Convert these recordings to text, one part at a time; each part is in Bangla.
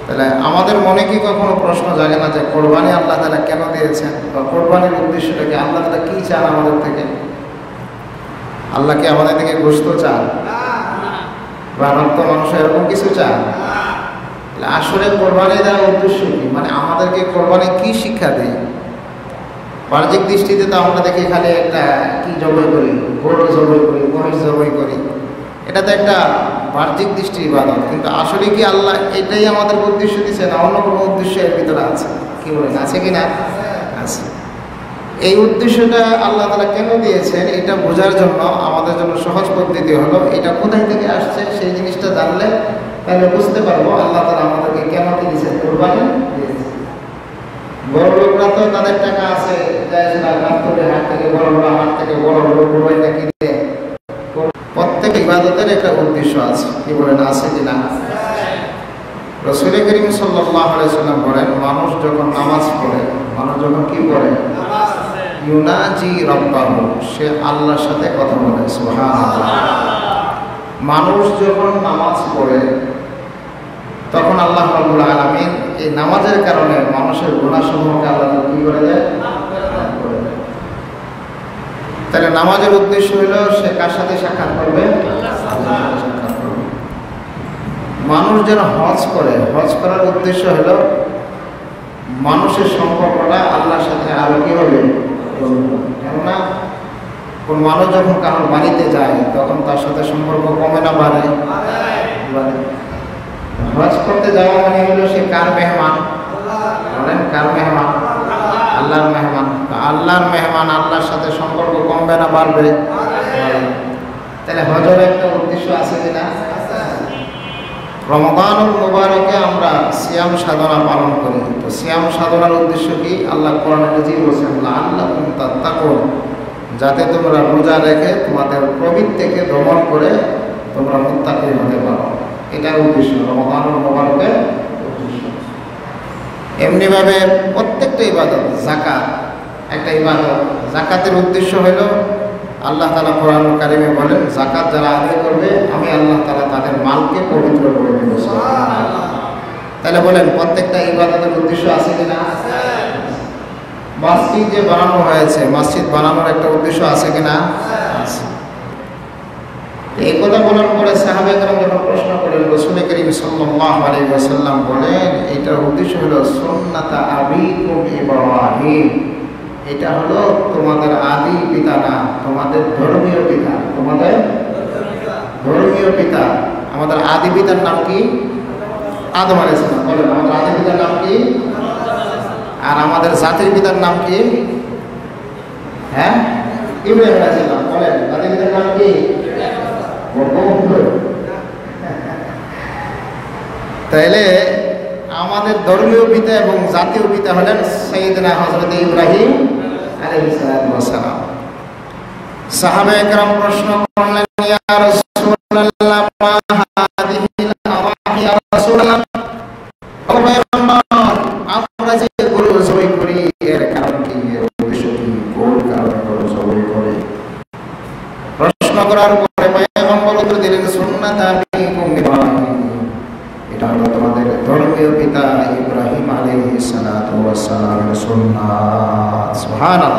তাহলে আমাদের মনে কি কখনো প্রশ্ন জাগে না যে কোরবানি আল্লাহ তাআলা কেন দিয়েছেন, বা কোরবানির উদ্দেশ্যটা কি? আল্লাহ তাআলা কি চান আমাদের থেকে? আল্লাহ কি আমাদের থেকে গোশত চান বা রক্ত মাংস এরকম কিছু চান? আসলে কোরবানি দেওয়ার উদ্দেশ্য কি? মানে আমাদেরকে কোরবানি কি শিক্ষা দেয়? বাহ্যিক দৃষ্টিতে তো আমরা দেখি খালি একটা কি জবাই করি, গরু জবাই করি, মহিষ জবাই করি, এটা তো একটা বাহ্যিক দৃষ্টির ইবাদত। কিন্তু আসলে কি আল্লাহ এটাই আমাদের উদ্দেশ্য দিচ্ছে, না অন্য কোনো উদ্দেশ্য এর ভিতরে আছে? কি বলেন, আছে কি না? আছে। এই উদ্দেশ্যটা আল্লাহ তাআলা কেন দিয়েছেন এটা বোঝার জন্য আমাদের জন্য সহজ পদ্ধতি হলো এটা কোথায় থেকে আসছে সেই জিনিসটা জানলে তাহলে বুঝতে পারবো আল্লাহ তাআলা আমাদেরকে কেন দিয়েছেন কোরবানি দিয়েছেন। বড় লোকরা তো তাদের টাকা আছে, হাট থেকে বড় বড়, হাট থেকে বড় বড় কোরবানিটা কিনে। প্রত্যেক ইবাদতের একটা উদ্দেশ্য আছে, কি বলেন, আছে কি না? রাসূল করিম সাল্লাল্লাহু আলাইহি ওয়াসাল্লাম বলেন, মানুষ যখন নামাজ পড়ে, মানুষ যখন কি পড়ে, ইউনাজি রাব্বাহু, সে আল্লাহর সাথে কথা বলে। সুবহানাল্লাহ। মানুষ যখন নামাজ পড়ে তখন আল্লাহ রাব্বুল আলামিন এই নামাজের কারণে মানুষের গুনাহসমূহকে আল্লাহ কি করে দেয়? তাহলে নামাজের উদ্দেশ্য হলো সে কার সাথে সাক্ষাৎ করবে? আল্লাহর সাথে সাক্ষাৎ করবে। মানুষ যেন হজ করে, হজ করার উদ্দেশ্য হলো মানুষের সম্পর্কটা আল্লাহর সাথে আরো কি হবে? কেননা কোন মানুষ যখন কারোর বাড়িতে যায় তখন তার সাথে সম্পর্ক কমে না বাড়ে? হজ করতে যাওয়া মানে হলো সে কার মেহমান? বলেন, কার মেহমান? আল্লাহর মেহমান। আল্লাহর মেহমান, আল্লাহর সাথে সম্পর্ক কমবে না বাড়বে? তাহলে হজের একটা উদ্দেশ্য আছে কিনা? রমাদানুল মুবারকে আমরা সিয়াম সাধনা পালন করি। তো সিয়াম সাধনার উদ্দেশ্য কি? আল্লাহ কোরআনে নিজেই বলেছেন, লাআল্লাকুম তাত্তাকুন, যাতে তোমরা রোজা রেখে তোমাদের প্রবৃত্তিকে দমন করে তোমরা মুত্তাকি হতে পারো। এটাই উদ্দেশ্য রমাদানুল মুবারকের উদ্দেশ্য। এমনিভাবে প্রত্যেকটা ইবাদত, যাকাত একটা ইবাদত, যাকাতের উদ্দেশ্য হলো আল্লাহ তাআলা কোরআনুল কারীমে বলেন, যাকাত যারা আদায় করবে আমি আল্লাহ তাআলা তাদের মালকে পবিত্র করে দেব। তাহলে বলেন প্রত্যেকটা ইবাদতের উদ্দেশ্য আছে কিনা? মসজিদ যে বানানো হয়েছে, মসজিদ বানানোর একটা উদ্দেশ্য আছে কিনা? আছে। এই কথা বলার পরে সাহাবায়ে কেরাম যখন প্রশ্ন করেন, রাসূল করিম সাল্লাল্লাহু আলাইহি ওয়াসাল্লাম বলেন এটার উদ্দেশ্য হলো সুন্নাতা আবিকুম ইব্রাহিম, এটা হলো তোমাদের আদি পিতা না, তোমাদের ধর্মীয় পিতা। তোমাদের ধর্মীয় পিতা। আমাদের আদি পিতার নাম কি? আদম আলাইহিস সালাম। বলেন, আমাদের আদি পিতার নাম কি? আর আমাদের জাতির পিতার নাম কি? হ্যাঁ, ইব্রাহিম আলাইহিস সালাম। বলেন, আদি পিতার নাম কি? তাইলে আমাদের ধর্মীয় পিতা এবং জাতীয় পিতা হলেন সাইয়েদনা হযরত ইব্রাহিম আলাইহিস সালাম। সাহাবায়ে কেরাম প্রশ্ন করলেন, ইয়া রাসূলুল্লাহ মা হাদিহিল আওয়াহি ইয়া রাসূলুল্লাহ, আমরা যে গরু জবাই করি এর কারণ কি, এর উদ্দেশ্য কি, কোন কারণে গরু জবাই করে? প্রশ্ন করার পরে পয়গম্বর উত্তর দিলেন, সুন্নাত আবিকুম ইব্রাহিম, এটা হলো তোমাদের ধর্মীয় পিতা ইব্রাহিম আলাইহিস সালাতু ওয়াস সালামের সুন্নাত। সুবহানাল্লাহ।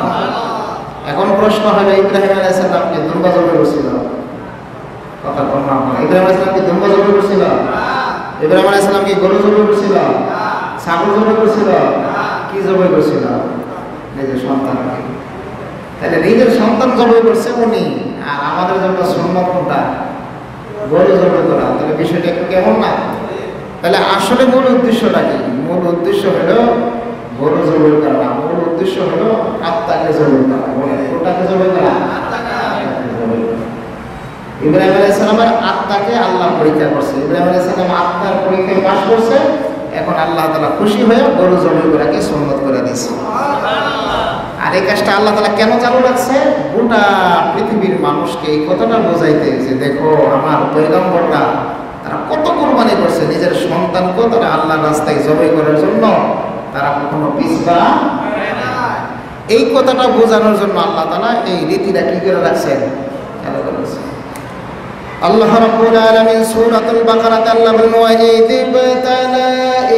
এখন প্রশ্ন হলো, ইব্রাহিম আলাইহিস সালাম কি দুম্বা জবাই করেছিল? কথা বলুন না। ইব্রাহিম আলাইহিস সালাম কি দুম্বা জবাই করেছিল? ইব্রাহিম আলাইহিস সালাম কি গরু জবাই করেছিল? ছাগল জবাই করেছিল? কি জবাই করেছিল? নিজের সন্তানকে। তাহলে নিজের সন্তান জবাই করছে উনি, আর আমাদের জন্য সুন্নাত কোনটা? গরু জবাই করা। তাহলে বিষয়টা একটু কেমন না? তাহলে আসলে মূল উদ্দেশ্যটা কি? মূল উদ্দেশ্য হলো গরু জবাই করা না, মূল উদ্দেশ্য হলো আত্মাকে জবাই করা। কোনটাকে জবাই করা? ইব্রাহিম আলাইহিস সালামের আত্মাকে আল্লাহ পরীক্ষা করছে। ইব্রাহিম আলাইহিস সালাম আত্মার পরীক্ষায় পাস করছে, এখন আল্লাহ তাআলা খুশি হয়ে গরু জবাই করাকে সুন্নাত করে দিয়েছে। আর এই কাজটা আল্লাহ তাআলা কেন চালু রাখছে? গোটা পৃথিবীর মানুষকে এই কথাটা বোঝাইতে যে দেখো আমার পয়গম্বররা তারা কত কুরবানি করছে, নিজের সন্তানকেও তারা আল্লাহর রাস্তায় জবাই করার জন্য তারা কখনো পিছপা। এই কথাটা বোঝানোর জন্য আল্লাহ তাআলা এই রীতিটা কি করে রাখছেন? আল্লাহ রাব্বুল আলামিন সূরাতুল বাকারাতে আল্লাহ বলেন ওয়া ইযিবতালা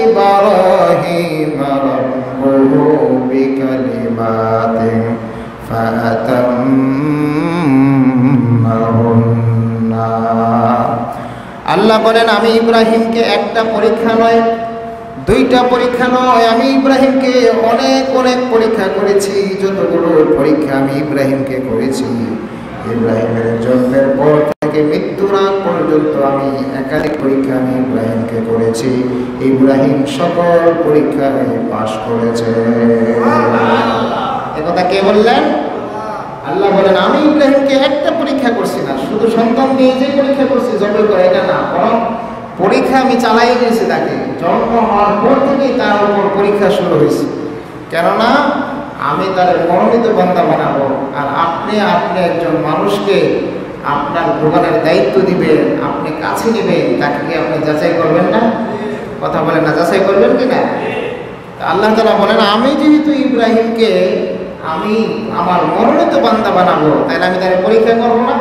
ইব্রাহিম রাব্বুহু বিকালিমাতিন ফাআতাম্মাহুন্না। আল্লাহ বলেন আমি ইব্রাহিমকে একটা পরীক্ষা নয়, দুইটা পরীক্ষা নয়, আমি ইব্রাহিমকে অনেক অনেক পরীক্ষা করেছি। যতগুলো পরীক্ষা আমি ইব্রাহিমকে করেছি, ইব্রাহিমের জন্মের পর থেকে মৃত্যুর আগ পর্যন্ত আমি একাধিক পরীক্ষা আমি ইব্রাহিমকে করেছি। ইব্রাহিম সকল পরীক্ষায় পাশ করেছে। একথা কে বললেন? আল্লাহ বলেন আমি ইব্রাহিমকে একটা পরীক্ষা করছি না, শুধু সন্তান দিয়ে যে পরীক্ষা করছি জবে করে এটা না, বরং পরীক্ষা আমি চালাই গেছি। তাকে জন্ম হওয়ার পর থেকেই তার উপর পরীক্ষা শুরু হয়েছে। কেননা আমি তার মনোনীত বান্দা বানাবো। আর আপনি একজন মানুষকে আপনার দোকানের দায়িত্ব দিবেন, আপনি কাছে নেবেন, তাকে কি আপনি যাচাই করবেন না? কথা বলেন না, যাচাই করবেন কি না? আল্লাহ তাআলা বলেন আমি যেহেতু ইব্রাহিমকে আমি আমার মনোনীত বান্দা বানাবো, তাহলে আমি তার পরীক্ষা করবো না?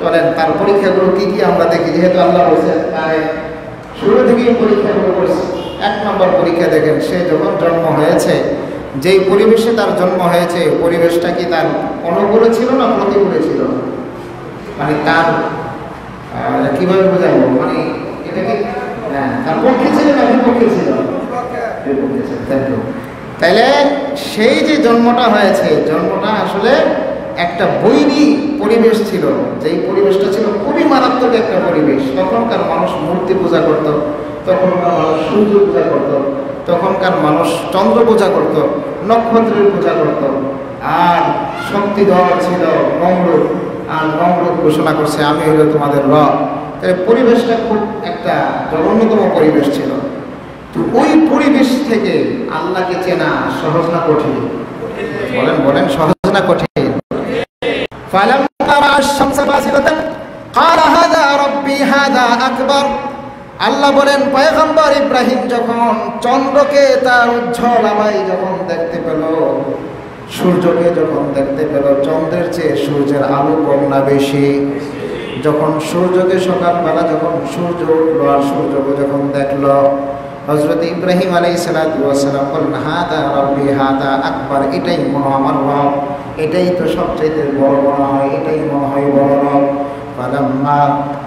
চলেন তার পরীক্ষাগুলো কি কি আমরা দেখি। যেহেতু আল্লাহ বলছেন তার শুরু থেকেই পরীক্ষাগুলো করছে। 1 নম্বর পরীক্ষা দেখেন, সে যখন জন্ম হয়েছে, যেই পরিবেশে তার জন্ম হয়েছে, পরিবেশটা কি তার অনুকূলে ছিল না প্রতিকূলে ছিল? মানে তার কিভাবে বোঝাবো, মানে এটা কি তার পক্ষে ছিল না বিপক্ষে ছিল? তাইলে সেই যে জন্মটা হয়েছে, জন্মটা আসলে একটা বৈরী পরিবেশ ছিল। যেই পরিবেশটা ছিল খুবই মারাত্মক একটা পরিবেশ। তখনকার মানুষ মূর্তি পূজা করত, তখনকার মানুষ সূর্য পূজা করত, তখনকার মানুষ চন্দ্র পূজা করত, নক্ষত্রের পূজা করত। আর শক্তিধর ছিল নমরুদ, আর নমরুদ ঘোষণা করছে আমি হলো তোমাদের রব। তাহলে পরিবেশটা খুব একটা জঘন্যতম পরিবেশ ছিল। তো ওই পরিবেশ থেকে আল্লাহকে চেনা সহজ না কঠিন? বলেন বলেন, সহজ না কঠিন? ফালাম্মা রাআ আশ-শামসা বাযিগাতান ক্বালা হাযা রাব্বি হাযা আকবার। আল্লাহ বলেন পয়গম্বর ইব্রাহিম যখন চন্দ্রকে তার উজ্জ্বল আলোয় যখন দেখতে পেল, সূর্যকে যখন দেখতে পেল, চন্দ্রের চেয়ে সূর্যের আলো কম না বেশি? যখন সূর্যকে সকালবেলা যখন সূর্য উঠলো আর সূর্যকে যখন দেখলো, হযরত ইব্রাহিম আলাইহিস সালাতু ওয়াস সালাম বললেন হাদা রাব্বি হাদা আকবার, এটাই মনে হয় আমার রব, এটাই তো সবচেয়ে বড় মনে হয়, এটাই মনে হয় বড় রব। ফালাম্মা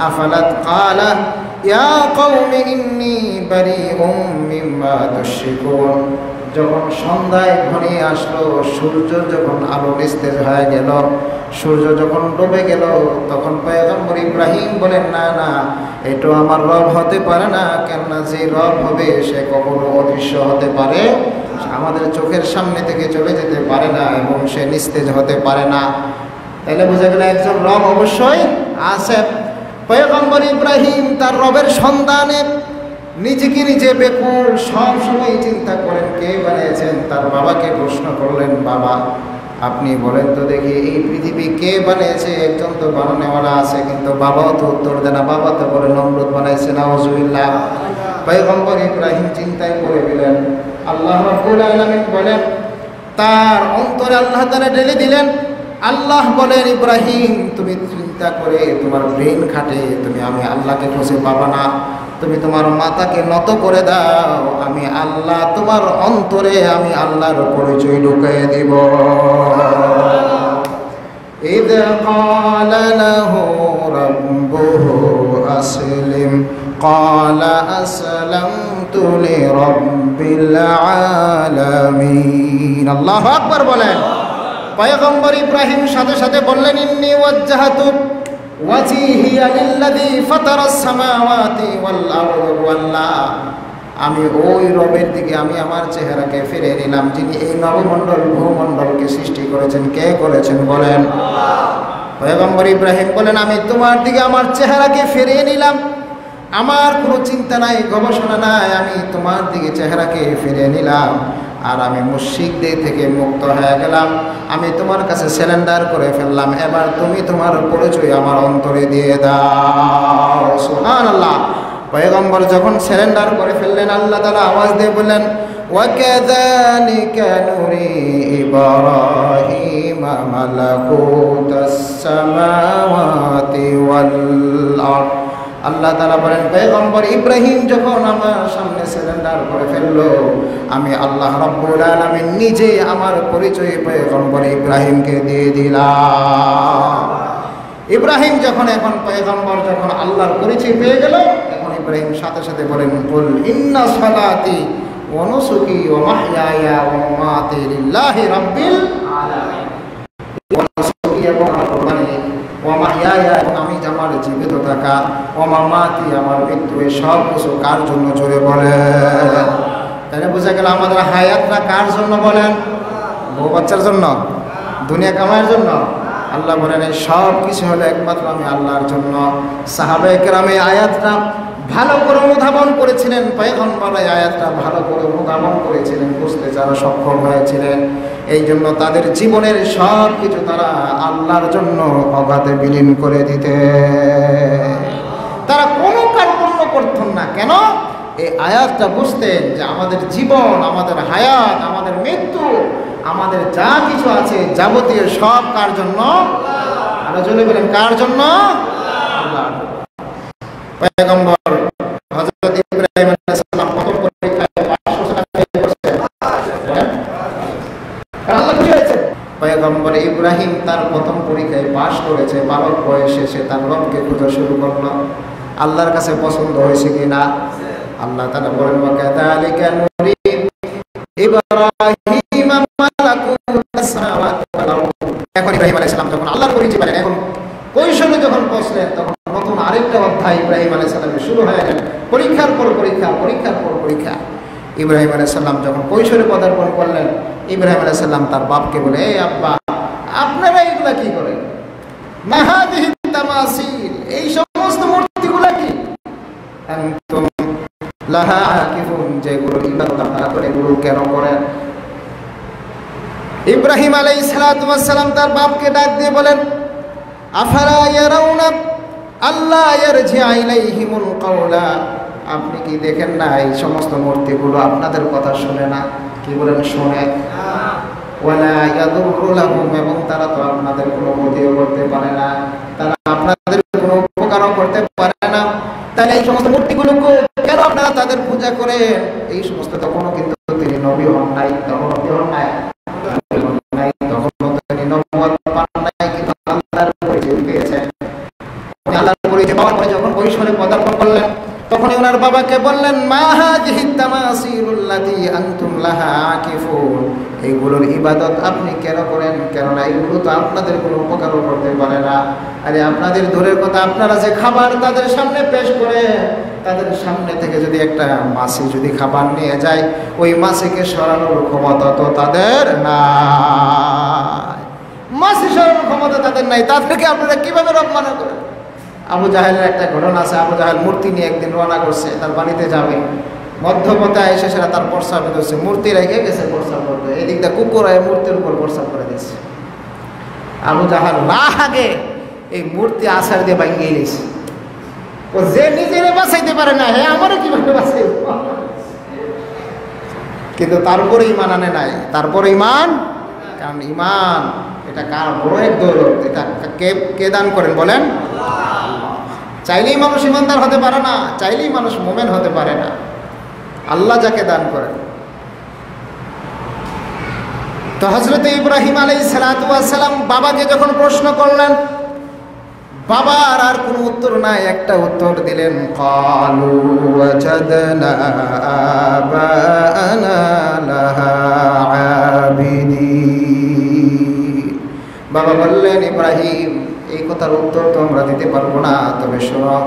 আফালাত ক্বালা ইয়া কওমি ইন্নী বারীউম মিম্মা তুশরিকুন। যখন সন্ধ্যায় ঘনিয়ে আসলো, সূর্য যখন আলো নিস্তেজ হয়ে গেল, সূর্য যখন ডুবে গেল, তখন পয়গম্বর ইব্রাহিম বলেন না না, এটা আমার রব হতে পারে না। কেননা যে রব হবে সে কখনো অদৃশ্য হতে পারে, আমাদের চোখের সামনে থেকে চলে যেতে পারে না, এবং সে নিস্তেজ হতে পারে না। তাহলে বোঝা গেল একজন রব অবশ্যই আছে। পয়গম্বর ইব্রাহিম তার রবের সন্ধানে নিজেকে নিজে বেকুল, সব সময় চিন্তা করেন কে বানিয়েছেন। তার বাবাকে প্রশ্ন করলেন, বাবা আপনি বলেন তো দেখি এই পৃথিবী কে বানিয়েছে? একজন তো বানানোওয়ালা আছে, কিন্তু বাবাও তো উত্তর দেয় না। বাবা তো বলে নমরুদ বানাইছে, নাউজুবিল্লাহ। পয়গম্বর ইব্রাহিম চিন্তায় পড়ে গেলেন। আল্লাহ রাব্বুল আলামিন বলেন, তার অন্তরে আল্লাহ তাআলা ঢেলে দিলেন। আল্লাহ বলেন ইব্রাহিম তুমি চিন্তা করে তোমার ব্রেন খাটে, তুমি আমি আল্লাহকে খুঁজে পাবা না। তুমি তোমার মাথাকে নত করে দাও, আমি আল্লাহ তোমার অন্তরে আমি আল্লাহর পরিচয় ঢুকিয়ে দিব। ইদ ক্বালা লাহু রাব্বুহু আসলিম ক্বালা আসলামতু লিরাব্বিল আলামিন। আল্লাহু আকবার বলেন। পয়গম্বর ইব্রাহিম সাথে সাথে বললেন ইন্নী ওয়াজ্জাহতু ওয়াজহিয়া লিল্লাযী ফাতারাস সামাওয়াতি ওয়াল আরদ ওয়াল্লাহ। আমি ওই রবের দিকে আমি আমার চেহারাকে ফিরে নিলাম, যিনি এই নবমণ্ডল ভূমণ্ডলকে সৃষ্টি করেছেন। কে করেছেন বলেন? আল্লাহ। পয়গম্বর ইব্রাহিম বলেন আমি তোমার দিকে আমার চেহারাকে ফিরিয়ে নিলাম, আমার কোনো চিন্তা নাই, গবেষণা নাই, আমি তোমার দিকে চেহারাকে ফিরিয়ে নিলাম। আর আমি মুশরিকদের থেকে মুক্ত হয়ে গেলাম, আমি তোমার কাছে সারেন্ডার করে ফেললাম। এবার তুমি তোমার পরিচয় আমার অন্তরে দিয়ে দাও। সুবহানাল্লাহ। পয়গম্বর যখন সারেন্ডার করে ফেললেন, আল্লাহ তাআলা আওয়াজ দিয়ে বললেন وكذلك نري إبراهيم ملكوت السماوات والأرض আল্লাহ তাআলা বলেন পয়গম্বর ইব্রাহিম যখন আমার সামনে সিলিন্ডার করে ফেললো আমি আল্লাহ রাব্বুল আলামিন নিজে আমার পরিচয় পয়গম্বর ইব্রাহিমকে দিয়ে দিলাম। ইব্রাহিম যখন এখন পয়গম্বর যখন আল্লাহর পরিচয় পেয়ে গেল এখন ইব্রাহিম সাথে সাথে বলেন কুল ইন্না সালাতি ওয়া নুসুকি ওয়া মাহইয়ায়া ওয়া মামাতি লিল্লাহি রাব্বিল আলামিন। ওয়া নুসুকি এবং কুরবানি ওয়া মাহইয়ায়া এবং আমি আমার জীবিত থাকা ওয়া মামাতি আমার মৃত্যু সব কিছু কার জন্য জোরে বলেন। তাহলে বোঝা গেল আমাদের হায়াতটা কার জন্য বলেন? বউ বাচ্চার জন্য, দুনিয়া কামাইয়ের জন্য? আল্লাহ বলেন এই সব কিছু হলো একমাত্র আমি আল্লাহর জন্য। সাহাবায়ে কেরাম এই আয়াতটা ভালো করে অনুধাবন করেছিলেন, পয়গম্বর এই আয়াতটা ভালো করে অনুধাবন করেছিলেন, বুঝতে যারা সক্ষম হয়েছিলেন এই জন্য তাদের জীবনের সব কিছু তারা আল্লাহর জন্য অগাধে বিলীন করে দিতে, তারা কোনো কার্পণ্য করতেন না। কেন? এই আয়াতটা বুঝতেন যে আমাদের জীবন, আমাদের হায়াত, আমাদের মৃত্যু, আমাদের যা কিছু আছে যাবতীয় সব কার জন্য? আরো জোরে বলেন কার জন্য? আল্লাহ। পয়গম্বর হযরত ইব্রাহিম আলাইহিস সালাম প্রথম পরীক্ষায় পাস করেছেন। আল্লাহ খুশি হয়েছে। পয়গম্বর ইব্রাহিম তার প্রথম পরীক্ষায় পাস করেছে, বালক বয়সে সে তার রবকে খোঁজা শুরু করলো। আল্লাহর কাছে পছন্দ হয়েছে কিনা? আল্লাহ তাআলা বলেন ওয়া কাযালিকা নুরি ইব্রাহিম মালাকুতাস সামাওয়াতি ওয়াল আরদ। এখন ইব্রাহিম আলাইহিস সালাম যখন আল্লাহর পরিচয় পেলেন, এখন কৈশোরে যখন পৌঁছলেন তখন নতুন আরেকটা অধ্যায় ইব্রাহিম আলাইহিস সালামের শুরু হয়ে গেল। পরীক্ষার পর পরীক্ষা, পরীক্ষার পর পরীক্ষা। ইব্রাহিম আলাইহিস সালাম যখন কৈশোরে পদার্পণ করলেন, ইব্রাহিম আলাইহিস সালাম তার বাপকে বলে এই আব্বা আপনারা এগুলা কি করেন? মা হাযিহি তামাসিল, এই সমস্ত মূর্তিগুলা কি? আনতুম লাহা আকিফুন, যেগুলো ইবাদত আপনারা করেন এগুলো কেন করেন? ইব্রাহিম আলাইহিস সালাম তার বাপকে ডাক দিয়ে বলেন আফালা ইয়ারাউনা আল্লাহ ইয়ারজিআ ইলাইহিমুল কাওলা, আপনি কি দেখেন না এই সমস্ত মূর্তিগুলো আপনাদের কথা শুনে না? কি বলেন? শুনে। ওয়ালা ইয়াদুররু লাহুম, এবং তারা তো আপনাদের কোনো ক্ষতিও করতে পারে না, তারা আপনাদের কোনো উপকারও করতে পারে না। তাহলে এই সমস্ত মূর্তিগুলোকে কেন আপনারা তাদের পূজা করে? এই সমস্ত তখনও কিন্তু তিনি নবী হন নাই, তখনও কি হন নাই, তখনও তিনি নবুয়ত পান নাই, কিন্তু আল্লাহর পরিচয় পেয়েছেন। আল্লাহর পরিচয় পাওয়ার পরে যখন কৈশোরে পদার্পণ করলেন তখনই ওনার বাবাকে বললেন মা হাযিহি তামাসিলুল্লাতী আনতুম লাহা আকিফুন, এইগুলোর ইবাদত আপনি কেন করেন? কেননা এগুলো তো আপনাদের কোনো উপকারও করতে পারে না। আরে আপনাদের দূরের কথা, আপনারা যে খাবার তাদের সামনে পেশ করে, তাদের সামনে থেকে যদি একটা মাছি যদি খাবার নিয়ে যায়, ওই মাছিকে সরানোর ক্ষমতা তো তাদের নাই। মাছি সরানোর ক্ষমতা তাদের নাই, তাদেরকে আপনারা কিভাবে রক্ষণা করেন? আবু জাহেলের একটা ঘটনা আছে। আবু জাহেল মূর্তি নিয়ে একদিন রওনা করছে, তার বাড়িতে যাবে। মধ্যপথে এসে সেটা তার প্রস্রাব দিচ্ছে, মূর্তি রেখে গেছে প্রস্রাব করতে, এদিকটা কুকুর আয় মূর্তির উপর প্রস্রাব করে দিচ্ছে। আবু জাহেল রাগে এই মূর্তি আছাড় দিয়ে ভাঙিয়ে নিয়েছে। ও যে নিজেরে বাঁচাইতে পারে না, হ্যাঁ আমারও কিভাবে বাঁচাইব? কিন্তু তারপরে ইমান আনে নাই, তারপরে ইমান, কারণ ইমান এটা কার বড় এক দৌলত, এটা কে দান করেন বলেন? চাইলেই মানুষ ইমানদার হতে পারে না, চাইলেই মানুষ মোমেন হতে পারে না, আল্লাহ যাকে দান করেন। তো হযরত ইব্রাহিম আলাইহিস সালাম বাবাকে যখন প্রশ্ন করলেন, বাবার আর কোনো উত্তর নাই, একটা উত্তর দিলেন ক্বালু ওয়াজাদনা আবানা লাহা আবিদিন। বাবা বললেন ইব্রাহিম এই কথার উত্তর তো আমরা দিতে পারবো না, তবে শোনো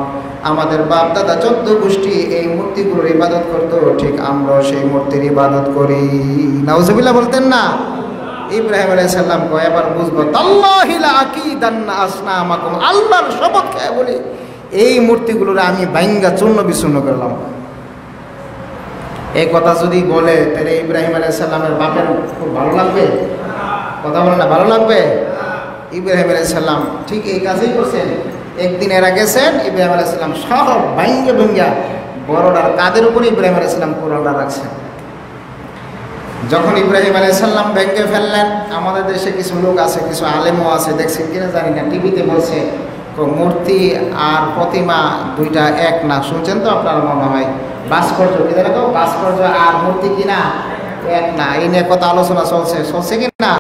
আমাদের বাপ দাদা 14 গোষ্ঠী এই মূর্তিগুলোর ইবাদত করতো, ঠিক আমরা সেই মূর্তির ইবাদত করি। নাউজুবিল্লাহ বলতেন না? ইব্রাহিম আলাইহিস সালাম কয় এবার বুঝবো, তাল্লাহি লা আকিদান্না আসনামাকুম, আল্লাহর শপথ খেয়ে বলি এই মূর্তিগুলোর আমি ভাঙ্গা চূর্ণ বিচূর্ণ করলাম। এই কথা যদি বলে তাহলে ইব্রাহিম আলাইহিস সালামের বাপের খুব ভালো লাগবে? কথা বলে না, ভালো লাগবে? ইব্রাহিম আলাইহিস সালাম ঠিক এই কাজই করছেন। একদিন এরা গেছেন, ইব্রাহিম আলাইহিস সালাম সব ভাঙ্গা ভাঙ্গা বড়টার কাদের উপরে ইব্রাহিম আলাইহিস সালাম কোরআনটা রাখছেন। যখন ইব্রাহিম আলাইহিস সালাম ভেঙে ফেললেন, আমাদের দেশে কিছু লোক আছে, কিছু আলেমও আছে, দেখছেন কিনা জানি না, টিভিতে বলছে মূর্তি আর প্রতিমা দুইটা এক না। শুনছেন তো আপনার মনে হয়? ভাস্কর্য কি দেখো, ভাস্কর্য আর মূর্তি কিনা এক না, এই নিয়ে কথা আলোচনা চলছে কি না?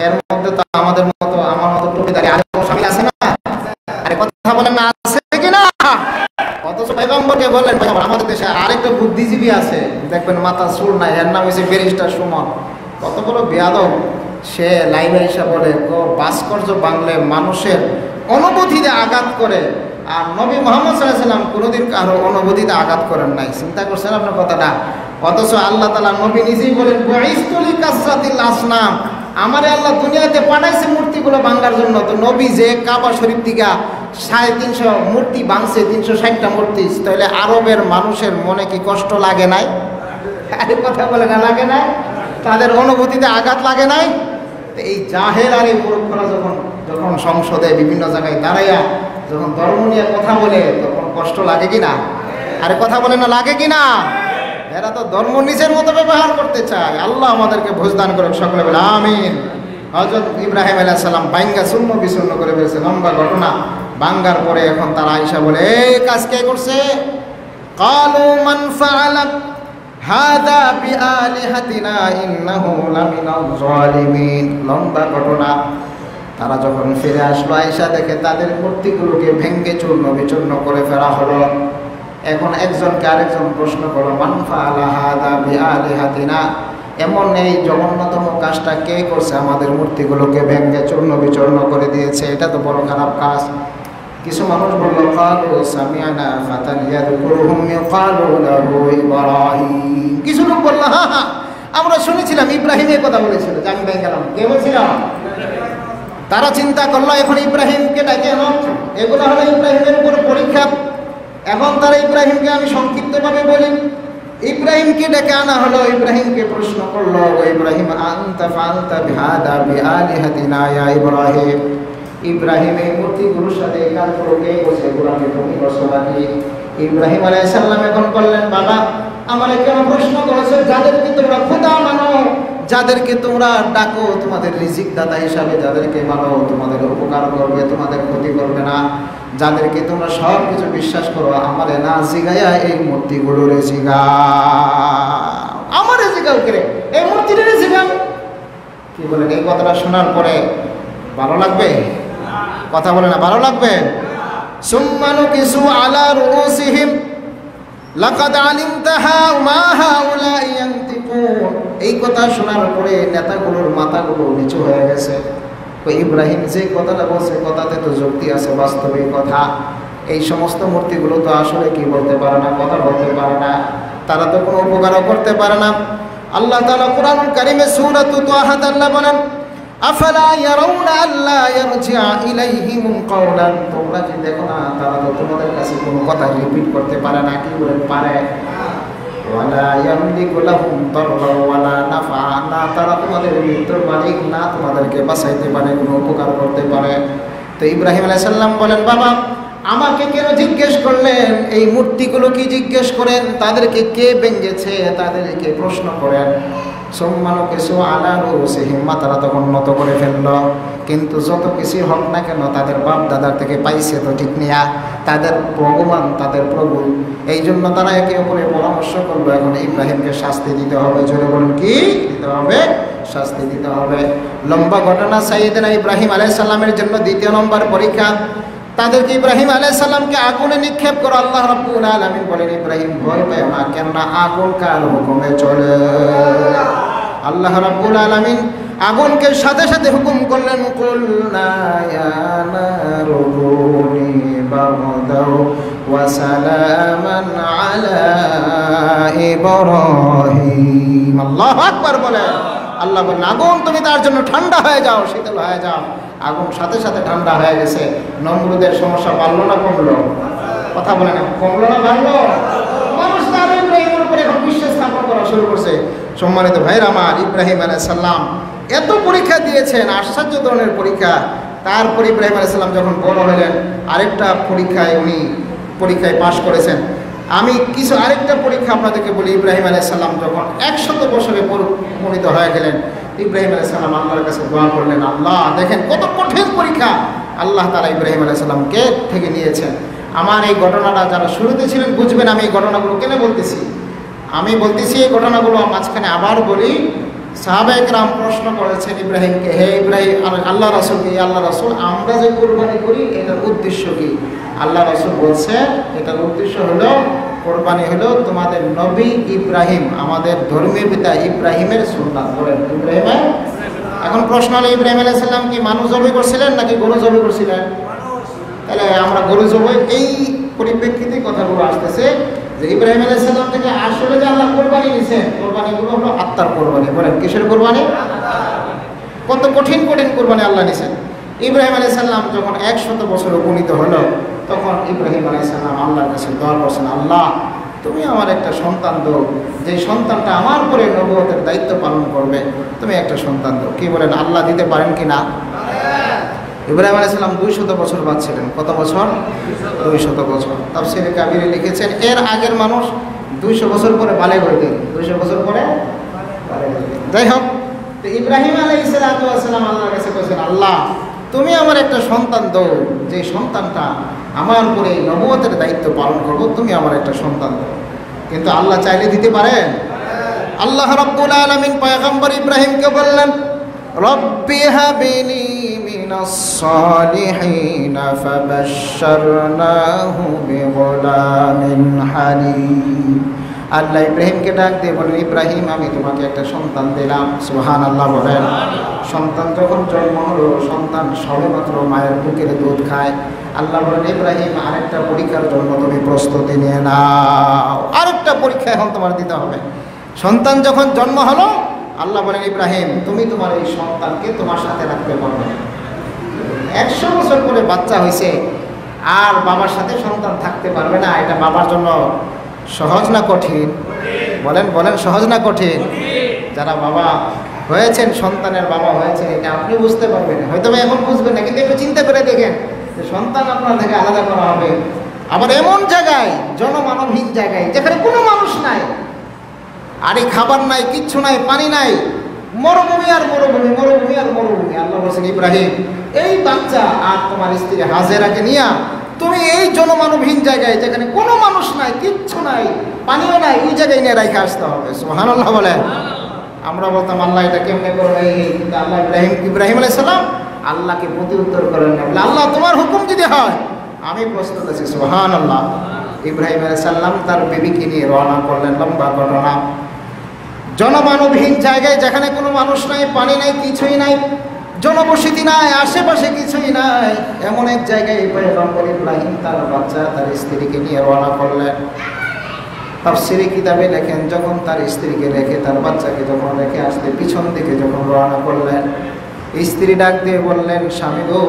এর মধ্যে তো আমাদের মতো, আমার মতো টুপিদারি আলেম শামিল আছে না? আরে কথা বলেন না, আছে কি না? অথচ পয়গম্বরকে বললেন আমাদের দেশে আরেকটা বুদ্ধিজীবী আছে, দেখবেন মাথা চুল নাই, এর নাম হয়েছে ব্যারিস্টার সুমন। কত বড় বেয়াদব, সে লাইভে এসে বলে ভাস্কর্য বাংলে মানুষের অনুভূতিতে আঘাত করে, আর নবী মুহাম্মদ সাল্লাল্লাহু আলাইহি ওয়াসাল্লাম কোনোদিন কারো অনুভূতিতে আঘাত করেন নাই। চিন্তা করছেন আপনার কথাটা? অথচ আল্লাহ তাআলা নবী নিজেই বলেন বুইসতুলি কাসরাতিল আসনাম, আমারে আল্লাহ দুনিয়াতে পাঠাইছে মূর্তিগুলো ভাঙার জন্য। তো নবী যে কাবা শরীফ থেকে 350 মূর্তি ভাঙছে, 360টা মূর্তি, তাহলে আরবের মানুষের মনে কি কষ্ট লাগে নাই? আরে কথা বলে না, লাগে নাই? তাদের অনুভূতিতে আঘাত লাগে নাই? এই জাহেল আর এই মূর্খরা যখন সংসদে বিভিন্ন জায়গায় দাঁড়াইয়া যখন ধর্ম নিয়ে কথা বলে, তখন কষ্ট লাগে কিনা? আরে কথা বলে না, লাগে কিনা? এরা তো ধর্ম নিজের মতো ব্যবহার করতে চায়। আল্লাহ আমাদেরকে ভোজদান করে, সকলে বলে আমিন। হযরত ইব্রাহিম আলাইহিস সালাম ভাঙ্গা শূন্য বিশূন্য করে ফেলেছে, লম্বা ঘটনা। ভাঙ্গার পরে এখন তারা আয়েশা বলে, এই কাজ কে করছে? ক্বালু মান ফাআলা হাদা বিআলিহাতিনা ইন্নাহু লামিনাল যালিমিন। লম্বা ঘটনা। তারা যখন ফিরে আসলো, আয়েশা দেখে তাদের মূর্তিগুলোকে ভেঙ্গে চূর্ণ বিচূর্ণ করে ফেলা হলো। এখন একজনকে আরেকজন প্রশ্ন করো, মান ফাআলা হাদা বিআলিহাতিনা, এমন এই জঘন্যতম কাজটা কে করছে? আমাদের মূর্তিগুলোকে ভেঙ্গে চূর্ণ বিচূর্ণ করে দিয়েছে, এটা তো বড় খারাপ কাজ। কিছু মানুষ বলল ক্বালু সামি'না ফাতান ইয়াযকুরুহুম ইউক্বালু লাহু ইব্রাহিম। কিছু লোক বলল হ্যাঁ, আমরা শুনেছিলাম ইব্রাহিম এই কথা বলেছিল, যে আমি ভেঙে গেলাম। কে বলছিলাম? তারা চিন্তা করলো এখন ইব্রাহিমকে ডাকে আনো, এগুলো হলো ইব্রাহিমের উপর পরীক্ষা। এখন তারা ইব্রাহিমকে, আমি সংক্ষিপ্তভাবে বলি, ইব্রাহিমকে ডেকে আনা হলো। ইব্রাহিমকে প্রশ্ন করলো, ইব্রাহিম আনতা ফাআলতা বিহাদা বিআলিহাতিনা ইয়া ইব্রাহিম, ইব্রাহিম এই মূর্তিগুলোর সাথে কাজ করে বসে এগুলোকে তুমি বসো নাকি? ইব্রাহিম আলাইহিস সালাম এখন বললেন, বাবা আমারে কেন প্রশ্ন করেছো? যাদেরকে তোমরা খোদা মানো, যাদেরকে তোমরা ডাকো তোমাদের রিজিক দাতা হিসাবে, যাদেরকে মানো তোমাদের উপকার করবে, তোমাদের ক্ষতি করবে না, যাদেরকে তোমরা সব কিছু বিশ্বাস করো, আমারে না জিগাইয়া এই মূর্তিগুলোর জিগাও, আমারে জিগাও করে এই মূর্তিটারে জিগাও। কি বলেন? এই কথাটা শোনার পরে ভালো লাগবে? কথা বলে না, ভালো লাগবে? সুম্মা নুকিসু আলা রুউসিহিম লাকাদ আলিমতা মা হাউলা ইয়ান্তিকুন। এই কথা শোনার পরে নেতাগুলোর মাথাগুলো নিচু হয়ে গেছে। ইব্রাহিম যে কথাটা বলছে, কথাতে তো যুক্তি আছে, বাস্তবিক কথা। এই সমস্ত মূর্তিগুলো তো আসলে কি বলতে পারে না, কথা বলতে পারে না, তারা তো কোনো উপকারও করতে পারে না। আল্লাহ তাআলা কুরআনুল কারীমে সূরাতুত তাহা আল্লাহ বলেন, আফালা ইয়ারাউনা আল্লা ইয়ারজিআ ইলাইহিম কাওলান, তোমরা কি দেখো না তারা তো তোমাদের কাছে কোনো কথা রিপিট করতে পারে না? কি বলেন? পারে। ওয়ালা ইয়ামলিকু লাহুম দাররা ওয়ালা নাফা, না তারা তোমাদের মৃত্যুর মালিক, না তোমাদেরকে বাঁচাইতে পারে, কোনো উপকার করতে পারে। তো ইব্রাহিম আলাইহিস সালাম বলেন, বাবা আমাকে কেন জিজ্ঞেস করলেন? এই মূর্তিগুলো কি জিজ্ঞেস করেন? তাদেরকে কে ভেঙেছে তাদেরকে প্রশ্ন করেন। সম্মানও কিছু আলার সে হিম্মা তারা তখন নত করে ফেলল। কিন্তু যত কিছুই হোক না কেন, তাদের বাপ দাদার থেকে পাইছে তো ঠিক নিয়া, তাদের ভগবান তাদের প্রভু, এই জন্য তারা একে অপরে পরামর্শ করলো, এখন ইব্রাহিমকে শাস্তি দিতে হবে। জোরে বলুন, কি দিতে হবে? শাস্তি দিতে হবে। লম্বা ঘটনা। সাইয়েদনা ইব্রাহিম আলাইহিস সালামের জন্য দ্বিতীয় নম্বর পরীক্ষা। তাদেরকে ইব্রাহিম আলাইহিস সালামকে আগুনে নিক্ষেপ করো। আল্লাহ রাব্বুল আলামিন বলেন, ইব্রাহিম ভয় পায় না, কেননা আগুন কার হুকুমে চলে। আল্লাহ রাব্বুল আলামিন আগুনকে সাথে সাথে হুকুম করলেন, কুলনা ইয়া নারু কুনি বারদাও ওয়া সালামান আলা ইব্রাহিম। আল্লাহু আকবার বলেন। আল্লাহ বলেন, আগুন তুমি তার জন্য ঠান্ডা হয়ে যাও, শীতল হয়ে যাও। আগুন সাথে সাথে ঠান্ডা হয়ে গেছে। নমরুদের সমস্যা বাড়লো না কমলো? কথা বলে না, কমলো না বাড়লো? মানুষ তার ইব্রাহিমের উপরে এখন বিশ্বাস স্থাপন করা শুরু করছে। সম্মানিত ভাইরা আমার, ইব্রাহিম আলাইহিস সালাম এত পরীক্ষা দিয়েছেন, আশ্চর্য ধরনের পরীক্ষা। তারপর ইব্রাহিম আলাইহিস সালাম যখন বড় হলেন, আরেকটা পরীক্ষায় উনি পরীক্ষায় পাশ করেছেন। আমি কিছু আরেকটা পরীক্ষা আপনাদেরকে বলি। ইব্রাহিম আলাইহিস সালাম যখন 100 বছরে পরিণত হয়ে গেলেন, ইব্রাহিম আলাইহিস সালাম আল্লাহর কাছে দোয়া করলেন। আল্লাহ দেখেন কত কঠিন পরীক্ষা আল্লাহ তাআলা ইব্রাহিম আলাইহিস সালামকে থেকে নিয়েছেন। আমার এই ঘটনাটা যারা শুরুতে ছিলেন বুঝবেন আমি এই ঘটনাগুলো কেন বলতেছি। আমি বলতেছি এই ঘটনাগুলো মাঝখানে আবার বলি। সাহাবায়ে কেরাম প্রশ্ন করেছেন ইব্রাহিমকে, হে ইব্রাহিম, আল্লাহ রাসূলকে, আল্লাহ রাসূল আমরা যে কুরবানি করি এটার উদ্দেশ্য কি? আল্লাহ রাসূল বলছে এটার উদ্দেশ্য হলো কোরবানি হলো তোমাদের নবী ইব্রাহিম, আমাদের ধর্মীয় পিতা ইব্রাহিমের সুন্নাত। বলেন ইব্রাহিমের। এখন প্রশ্ন হলো ইব্রাহিম আলাইহিস সালাম কি মানুষ জবাই করছিলেন নাকি গরু জবাই করছিলেন? তাহলে আমরা গরু জবাই এই পরিপ্রেক্ষিতে কথাগুলো আসতেছে যে ইব্রাহিম আলাইহিস সালাম থেকে আসলে যে আল্লাহ কোরবানি নিছেন, কোরবানিগুলো হলো আত্মার কোরবানি। বলেন কিসের কোরবানি? কত কঠিন কঠিন কোরবানি আল্লাহ নিছেন। ইব্রাহিম আলাইহিস সালাম যখন 100 বছর উপনীত হলো তখন ইব্রাহিম আলাইহিস সালাম আল্লাহর কাছে দোয়া করছেন, আল্লাহ তুমি আমার একটা সন্তান দাও, যে সন্তানটা আমার পরে নবুয়তের দায়িত্ব পালন করবে, তুমি একটা সন্তান দাও। কি বলেন আল্লাহ দিতে পারেন কি না? ইব্রাহিম আলাইহিস সালাম 200 বছর বাঁচছিলেন। কত বছর? 200 বছর। তাফসীরে কাবীরে লিখেছেন এর আগের মানুষ 200 বছর পরে বালেগ হইতেন, 200 বছর পরে বালেগ হইতেন। যাই হোক, তো ইব্রাহিম আলাইহিস সালাম আল্লাহর কাছে বলেছেন, আল্লাহ তুমি আমার একটা সন্তান দাও, যে সন্তানটা আমার পরে নবুয়তের দায়িত্ব পালন করব, তুমি আমার একটা সন্তান দাও। কিন্তু আল্লাহ চাইলে দিতে পারেন। আল্লাহ রাব্বুল আলামিন পয়গম্বর ইব্রাহিমকে বললেন, রব্বি হাবলি মিনাস সালিহিন ফাবাশশারনাহু বিগুলামিন হালিম। আল্লাহ ইব্রাহিমকে ডাক দিয়ে বলেন, ইব্রাহিম আমি তোমাকে একটা সন্তান দিলাম। সুবহানাল্লাহ বলেন। সন্তান যখন জন্ম হলো, সন্তান সবেমাত্র মায়ের বুকের দুধ খায়। আল্লাহ বলেন, ইব্রাহিম আরেকটা পরীক্ষার জন্য তুমি প্রস্তুতি নিয়ে নাও, আরেকটা পরীক্ষা এখন তোমার দিতে হবে। সন্তান যখন জন্ম হলো আল্লাহ বলেন, ইব্রাহিম তুমি তোমার এই সন্তানকে তোমার সাথে রাখতে পারবে। 100 বছর পরে বাচ্চা হয়েছে আর বাবার সাথে সন্তান থাকতে পারবে না, এটা বাবার জন্য সহজ না কঠিন? বলেন বলেন, সহজ না কঠিন? যারা বাবা হয়েছেন, সন্তানের বাবা হয়েছেন, এটা আপনি বুঝতে পারবেন, হয়তো এখন বুঝবেন না, কিন্তু একটু চিন্তা করে দেখেন যে সন্তান আপনার থেকে আলাদা করা হবে, আবার এমন জায়গায়, জনমানবহীন জায়গায় যেখানে কোনো মানুষ নাই, আরে খাবার নাই, কিচ্ছু নাই, পানি নাই, মরুভূমি আর মরুভূমি, মরুভূমি আর মরুভূমি। আল্লাহ বলছেন, ইব্রাহিম এই বাচ্চা আর তোমার স্ত্রী হাজেরাকে নিয়ে তুমি এই জনমানবহীন জায়গায় যেখানে কোনো মানুষ নাই, কিচ্ছু নাই, পানিও নাই, ওই জায়গায় নিয়ে রেখে আসতে হবে। সুবহানাল্লাহ বলেন। আমরা বলতাম আল্লাহ এটা কেমনে করবে, কিন্তু আল্লাহ ইব্রাহিম আলাইহিস সালাম আল্লাহকে প্রতি উত্তর করেন না, বলে আল্লাহ তোমার হুকুম যদি হয় আমি প্রস্তুত আছি। সুবহানাল্লাহ। ইব্রাহিম আলাইহিস সালাম তার বিবিকে নিয়ে রওনা করলেন। লম্বা ঘটনা। জনমানবহীন জায়গায় যেখানে কোনো মানুষ নাই, পানি নাই, কিছুই নাই, জনবসতি নাই, আশেপাশে কিছুই নাই, এমন এক জায়গায় পয়গম্বর ইব্রাহিম তার বাচ্চা, তার স্ত্রীকে নিয়ে রওনা করলেন। তাফসীরে কিতাবে লেখেন, যখন তার স্ত্রীকে রেখে, তার বাচ্চাকে যখন রেখে আসতে পিছন দিকে যখন রওনা করলেন, স্ত্রী ডাক দিয়ে বললেন, স্বামী গো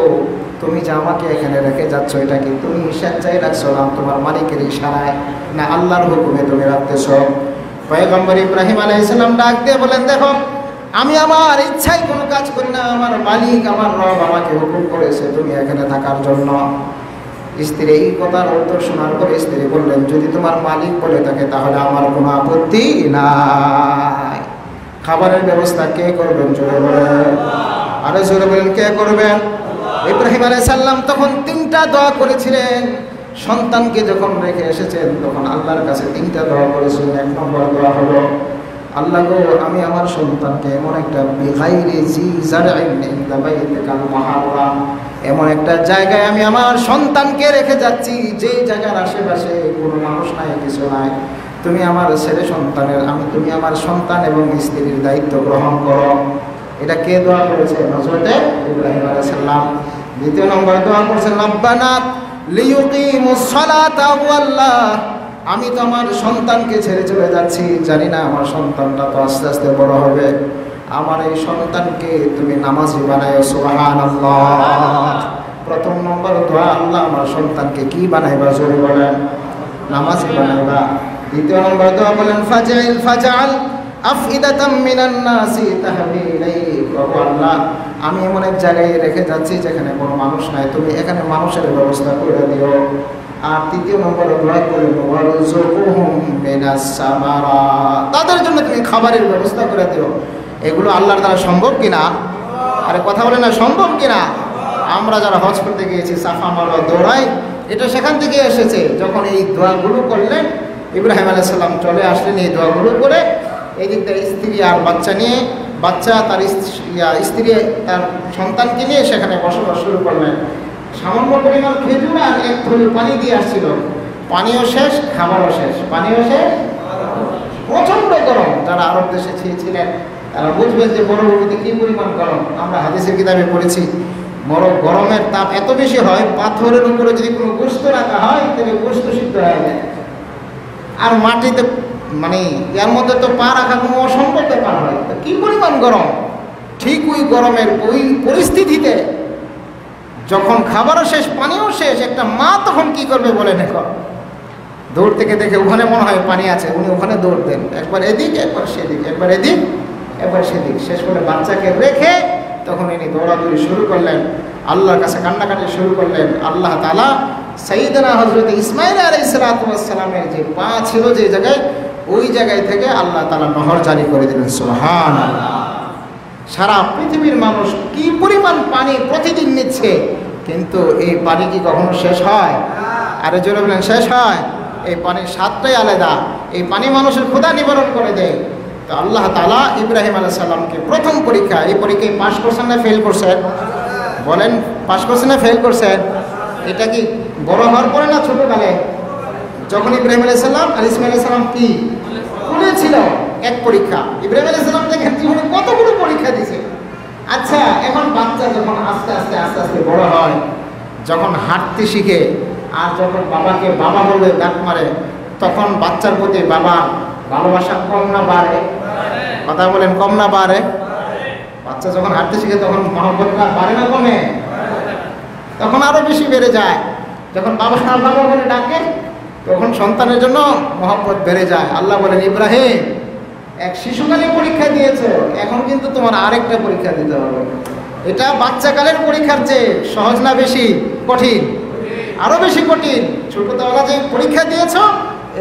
তুমি যে আমাকে এখানে রেখে যাচ্ছ, এটা কি তুমি স্বেচ্ছায় রাখছো না তোমার মালিকের ইশারায়, না আল্লাহর হুকুমে তুমি রাখতেছ? পয়গম্বর ইব্রাহিম আলাইহিস সালাম ডাক দিয়ে বলেন, দেখো আমি আমার ইচ্ছায় কোনো কাজ করি না, আমার মালিক আমার রব আমাকে হুকুম করেছে তুমি এখানে থাকার জন্য। স্ত্রী এই কথার উত্তর শোনার পরে স্ত্রী বললেন, যদি তোমার মালিক বলে থাকে তাহলে আমার কোনো আপত্তি নাই। খাবারের ব্যবস্থা কে করবেন? জোরে বলেন, আরো জোরে বলেন, কে করবেন? ইব্রাহিম আলাইহিস সালাম তখন 3টা দোয়া করেছিলেন। সন্তানকে যখন রেখে এসেছেন তখন আল্লাহর কাছে 3টা দোয়া করেছিলেন। 1 নম্বর দোয়া হলো, আল্লাহ গো আমি আমার সন্তানকে এমন একটা বিগাইরি জি জারইন ইনদা বাইতিকাল মুহাররাম, এমন একটা জায়গায় আমি আমার সন্তানকে রেখে যাচ্ছি যে জায়গার আশেপাশে কোনো মানুষ নাই, কিছু নাই, তুমি আমার ছেলে সন্তানের তুমি আমার সন্তান এবং স্ত্রীর দায়িত্ব গ্রহণ করো। এটা কে দোয়া করেছে? হযরত ইব্রাহিম আলাইহিস সালাম। 2 নম্বর দোয়া করেছেন, রব্বানা লিয়ুকিমুস সালাতা ওয়াল্লাহ, আমি তো আমার সন্তানকে ছেড়ে চলে যাচ্ছি, জানি না আমার সন্তানটা তো আস্তে আস্তে বড় হবে, আমার এই সন্তানকে তুমি নামাজি বানায়ো। সুবহানাল্লাহ। 1 নম্বর দোয়া, আল্লাহ আমার সন্তানকে কি বানাইবা? জোরে বলেন, নামাজি বানাইবা। 2 নম্বর দোয়া বলেন, ফাজআল আফইদাতাম মিনান নাসি তাহদি ইলাইহি, প্রভু আল্লাহ আমি এমন এক জায়গায় রেখে যাচ্ছি যেখানে কোনো মানুষ নাই, তুমি এখানে মানুষের ব্যবস্থা করে দিও। আর তৃতীয় নম্বরে দোয়া করলেন ওয়ারযুকহুম মিনাস সামারাত, তাদের জন্য তুমি খাবারের ব্যবস্থা করে দিও। এগুলো আল্লাহর দ্বারা সম্ভব কিনা? আরে কথা বলে না, সম্ভব কিনা? আমরা যারা হজ করতে গিয়েছি, সাফা মারওয়া দৌড়াই, এটা সেখান থেকে এসেছে। যখন এই দোয়াগুলো করলেন, ইব্রাহিম আলাইহিস সালাম চলে আসলেন এই দোয়াগুলো করে, এই দিক থেকে স্ত্রী আর বাচ্চা নিয়ে, বাচ্চা তার স্ত্রী তার সন্তানকে নিয়ে সেখানে বসবাস শুরু করলেন। সামান্য পরিমাণ খেজুর আর এক থলি পানি দিয়ে আসছিল, পানিও শেষ, খাবারও শেষ, পানিও শেষ। প্রচণ্ড গরম, যারা আরব দেশে ছিলেন তারা বুঝবেন যে মরুভূমিতে কী পরিমাণ গরম। আমরা হাদিসের কিতাবে পড়েছি, গরমের তাপ এত বেশি হয়, পাথরের উপরে যদি কোনো গোস্ত রাখা হয় তাহলে গোস্ত সিদ্ধ হয়ে যায়। আর মাটিতে মানে এর মধ্যে তো পা রাখা কোনো অসম্ভব ব্যাপার হয়, কী পরিমাণ গরম। ঠিক ওই গরমের ওই পরিস্থিতিতে যখন খাবারও শেষ, পানিও শেষ, একটা মা তখন কি করবে বলে দেখো। দৌড় থেকে দেখে ওখানে মনে হয় পানি আছে, উনি ওখানে দৌড় দেন, একবার এদিক একবার সেদিক, একবার এদিক একবার সেদিক, শেষ করে বাচ্চাকে রেখে তখন ইনি দৌড়াদৌড়ি শুরু করলেন, আল্লাহর কাছে কান্নাকাটি শুরু করলেন। আল্লাহ তাআলা সাইয়েদনা হযরত ইসমাঈল আলাইহিস সালামের যে পা ছিল যে জায়গায়, ওই জায়গায় থেকে আল্লাহ তাআলা নহর জারি করে দিলেন। সুবহানাল্লাহ। সারা পৃথিবীর মানুষ কি পরিমাণ পানি প্রতিদিন নিচ্ছে, কিন্তু এই পানি কি কখনো শেষ হয়? আরে জোরে বলেন, শেষ হয়? এই পানির স্বাদটাই আলাদা, এই পানি মানুষের ক্ষুধা নিবারণ করে দেয়। তো আল্লাহ তাআলা ইব্রাহিম আলাইহিস সালামকে প্রথম পরীক্ষা, এই পরীক্ষায় পাস করছেন না ফেল করছেন? বলেন, পাস করছেন না ফেল করছেন? এটা কি বড় হওয়ার পরে না ছোটকালে? যখন ইব্রাহিম আলাইহিস সালাম আর ইসমাঈল আলাইহিস সালাম কি কোলে ছিল, এক পরীক্ষা। ইব্রাহিম আলাইহিস সালাম দেখেন জীবনে কতগুলো পরীক্ষা দিয়েছে। আচ্ছা, এখন বাচ্চা যখন আস্তে আস্তে আস্তে আস্তে বড় হয়, যখন হাঁটতে শিখে, আর যখন বাবাকে বাবা বলে ডাক মারে, তখন বাচ্চার প্রতি বাবা ভালোবাসা কম না বাড়ে? কথা বলেন, কম না বাড়ে? বাচ্চা যখন হাঁটতে শিখে তখন মহব্বতটা বাড়ে না কমে? তখন আরো বেশি বেড়ে যায়। যখন বাবা বাবা বলে ডাকে তখন সন্তানের জন্য মহব্বত বেড়ে যায়। আল্লাহ বলেন, ইব্রাহিম এক শিশুকালে পরীক্ষা দিয়েছো, এখন কিন্তু তোমার আরেকটা পরীক্ষা দিতে হবে। এটা বাচ্চাকালের পরীক্ষার চেয়ে সহজ না বেশি কঠিন? আরো বেশি কঠিন। ছোটবেলা যে পরীক্ষা দিয়েছো,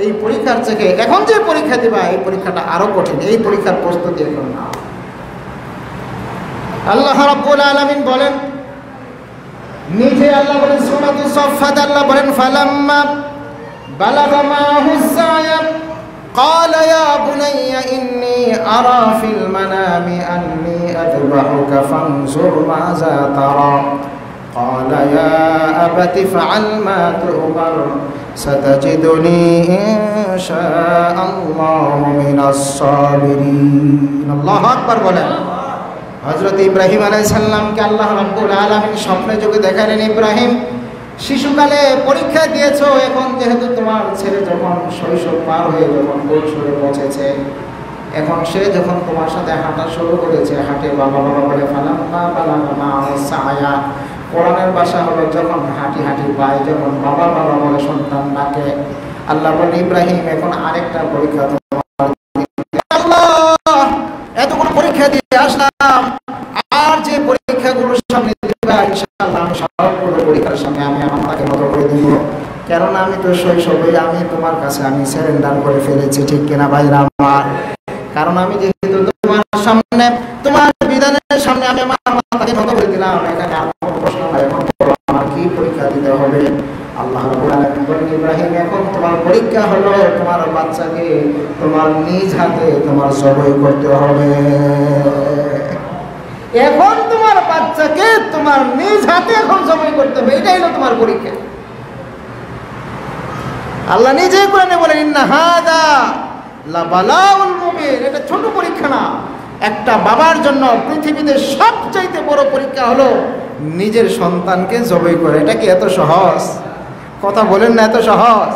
এই পরীক্ষার থেকে এখন যে পরীক্ষা দিবা, এই পরীক্ষাটা আরো কঠিন। এই পরীক্ষার প্রস্তুতি এখন নাও। আল্লাহ রাব্বুল আলামিন বলেন, নিজে আল্লাহ বলেন সূরাতুস সাফফাত, আল্লাহ বলেন ফালাম্মা বালাগা মাহুস সায়া قال يا بني إني أرى في المنام أني أذبحك فانظر ماذا ترى قال يا أبت افعل ما تؤمر ستجدني إن شاء الله من الصابرين। الله أكبر বলেন। হযরত ইব্রাহিম আলাইহিস সালামকে আল্লাহ রাব্বুল আলামিন স্বপ্নে যোগে দেখালেন, ইব্রাহিম শিশুকালে পরীক্ষা দিয়েছো, এখন যেহেতু তোমার ছেলে যখন শৈশব পার হয়ে যখন কৈশোরে পৌঁছেছে, এখন সে যখন তোমার সাথে হাঁটা শুরু করেছে, হাঁটে বাবা বাবা বলে, ফালাম্মা বালাগা মাহুস সায়া, কোরআনের ভাষা হলো যখন হাঁটি হাঁটি পায়, যখন বাবা বাবা বলে সন্তান ডাকে। আল্লাহ বলেন, ইব্রাহিম এখন আরেকটা পরীক্ষা তোমার। আল্লাহ এতগুলো পরীক্ষা দিয়ে আসলাম, আর যে পরীক্ষাগুলো সামনে দিবা ইনশাআল্লাহ আমি সবগুলো পরীক্ষার সামনে আমি আমার তাকে মতো করে দিব। কেননা আমি তো শৈশবে আমি তোমার কাছে আমি সারেন্ডার করে ফেলেছি, ঠিক কিনা ভাইরা আমার? কারণ আমি যেহেতু তোমার সামনে, তোমার বিধানের সামনে আমি আমার তাকে মতো করে দিলাম, এখানে আর কোনো প্রশ্ন নাই, এখন আমার কি পরীক্ষা দিতে হবে? আল্লাহ রাব্বুল আলামিন বলেন, ইব্রাহিম এখন তোমার পরীক্ষা হলো তোমার বাচ্চাকে তোমার নিজ হাতে তোমার জবাই করতে হবে। এখন তোমার বাচ্চাকে তোমার নিজ হাতে এখন জবাই করতে হবে, এটাই হলো তোমার পরীক্ষা। আল্লাহ নিজেই কোরআনে বলেন, ইন্না হাদা লাবালাউল মুবিন, এটা ছোট পরীক্ষা না। একটা বাবার জন্য পৃথিবীতে সবচাইতে বড় পরীক্ষা হলো নিজের সন্তানকে জবাই করে। এটা কি এত সহজ? কথা বলেন না, এত সহজ?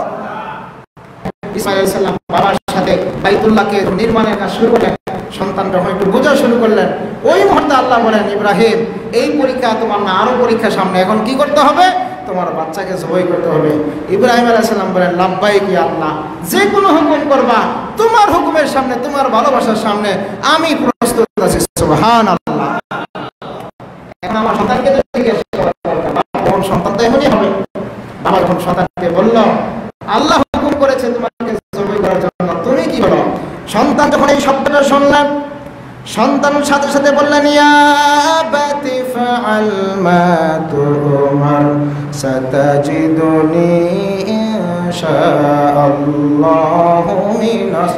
ইসমাঈল আলাইহিস সালাম বাবার সাথে বাইতুল্লাহকে নির্মাণের কাজ শুরু করলেন। সন্তান যখন একটু বোঝা শুরু করলেন, ওই মুহূর্তে আল্লাহ বলেন, ইব্রাহিম এই পরীক্ষা তোমার না, আরো পরীক্ষা সামনে। এখন কি করতে হবে? তোমার বাচ্চাকে জবাই করতে হবে। ইব্রাহিম আলাইহিস সালাম বলেন, লাব্বাইক ইয়া আল্লাহ, যে কোনো হুকুম করবা, তোমার হুকুমের সামনে, তোমার ভালোবাসার সামনে আমি প্রস্তুত আছি। সুবহানাল্লাহ। এখন আমার সন্তানকে তো জিজ্ঞেস করা দরকার, কোন সন্তান তো এমনই হবে। বাবা যখন সন্তানকে বলল আল্লাহ হুকুম করেছে তোমাকে জবাই করার জন্য, তুমি কি বলো? সন্তান যখন এই শব্দটা শুনলেন, সন্তান সাথে সাথে বললেন ইয়া আবাতি ফাআল মা তুমার সাতাজিদুনি ইনশাআল্লাহু মিনাস